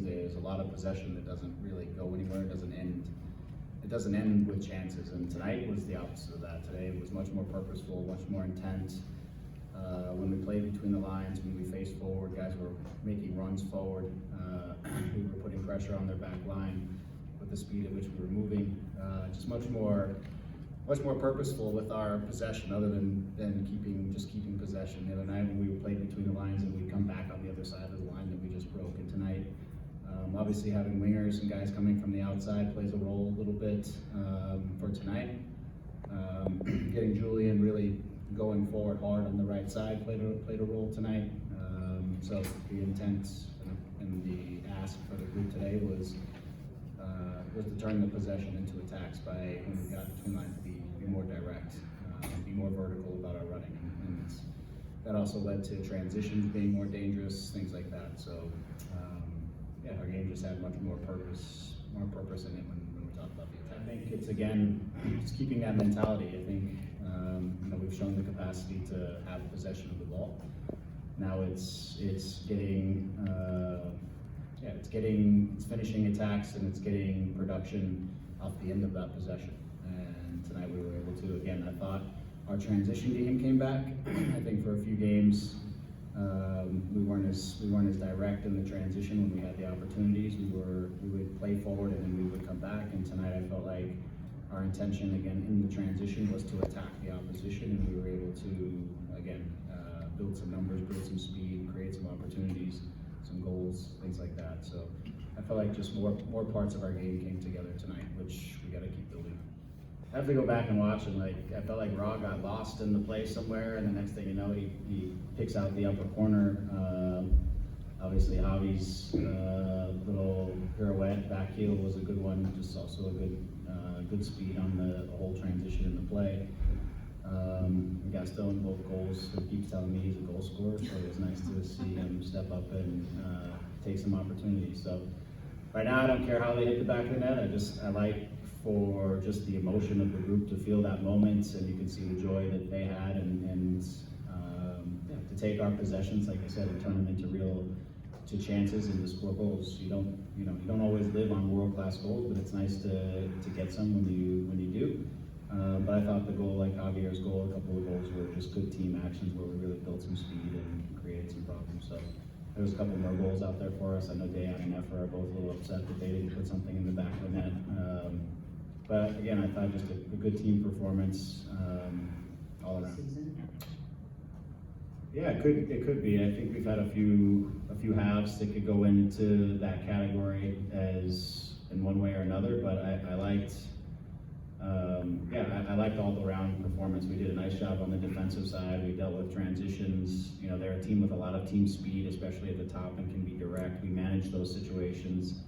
Wednesday, there's a lot of possession that doesn't really go anywhere. It doesn't end with chances. And tonight was the opposite of that. Today it was much more purposeful, much more intent. When we played between the lines, when we faced forward, guys were making runs forward. We were putting pressure on their back line with the speed at which we were moving. Just much more purposeful with our possession, other than keeping possession. The other night when we played between the lines and we'd come back on the other side of the line that we just broke. And tonight, obviously having wingers and guys coming from the outside plays a role a little bit for tonight. Getting Julian really going forward hard on the right side played a role tonight. So the intent and the ask for the group today was to turn the possession into attacks by, when we got between lines, be more direct, be more vertical about our running, and that also led to transitions being more dangerous, things like that. So yeah, our game just had much more purpose in it when we talk about the attack. I think it's, again, just keeping that mentality. I think we've shown the capacity to have possession of the ball. Now it's finishing attacks, and it's getting production off the end of that possession. And tonight we were able to. Again, I thought our transition game came back. I think for a few games we weren't as direct in the transition when we had the opportunities. We would play forward and then we would come back. And tonight I felt like our intention again in the transition was to attack the opposition, and we were able to again build some numbers, build some speed, create some opportunities, some goals, things like that. So I felt like just more parts of our game came together tonight, which we got to keep building. I have to go back and watch, and I felt like Raw got lost in the play somewhere, and the next thing you know, he picks out the upper corner. Obviously, Javi's little pirouette back heel was a good one, just also a good speed on the whole transition in the play. Gaston, both goals, he keeps telling me he's a goal scorer, so it was nice to see him step up and take some opportunities. So right now, I don't care how they hit the back of the net. I like for just the emotion of the group to feel that moment, and you can see the joy that they had, and to take our possessions, like I said, and turn them into chances and to score goals. You don't always live on world-class goals, but it's nice to get some when you do. But I thought the goal, like Javier's goal, a couple of goals were just good team actions where we really built some speed and created some problems. So there was a couple more goals out there for us. I know Dayan and Efra are both a little upset that they didn't put something in the back of the net. But again, I thought just a good team performance all around. Yeah, it could be. I think we've had a few halves that could go into that category as in one way or another. But I liked. I liked all the round performance. We did a nice job on the defensive side. We dealt with transitions. They're a team with a lot of team speed, especially at the top, and can be direct. We managed those situations.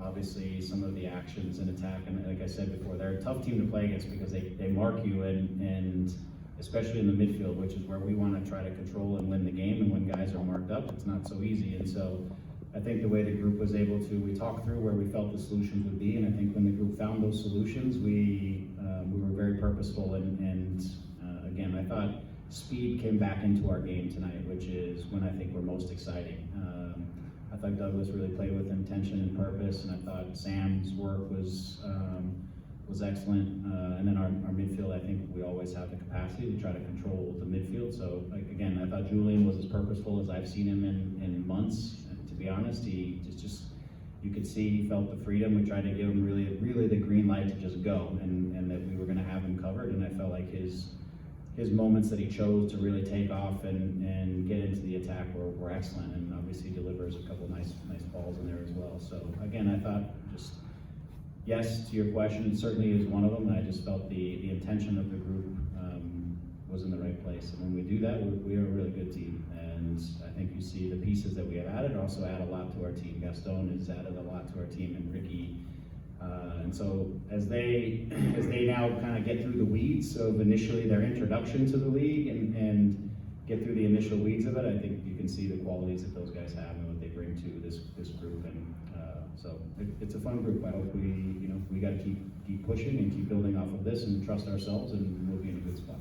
Obviously, some of the actions in attack, and like I said before, they're a tough team to play against because they mark you, and especially in the midfield, which is where we want to try to control and win the game. And when guys are marked up, it's not so easy. And so I think the way the group was able to, we talked through where we felt the solutions would be, and I think when the group found those solutions, we were very purposeful, and again, I thought speed came back into our game tonight, which is when I think we're most exciting. I thought Douglas really played with intention and purpose, and I thought Sam's work was excellent, and then our midfield, I think we always have the capacity to try to control the midfield. So again, I thought Julian was as purposeful as I've seen him in months. To be honest, he just you could see he felt the freedom. We tried to give him really the green light to just go, and that we were going to have him covered. And I felt like his moments that he chose to really take off and get into the attack were excellent, and obviously delivers a couple nice balls in there as well. So again, I thought just yes to your question, it certainly is one of them. And I just felt the intention of the group was in the right place, and when we do that, we are a really good team. And I think you see the pieces that we have added also add a lot to our team. Gaston has added a lot to our team, and Ricky. And so as they now kind of get through the weeds of initially their introduction to the league and get through the initial weeds of it, I think you can see the qualities that those guys have and what they bring to this group. And so it's a fun group. I hope we got to keep pushing and keep building off of this and trust ourselves, and we'll be in a good spot.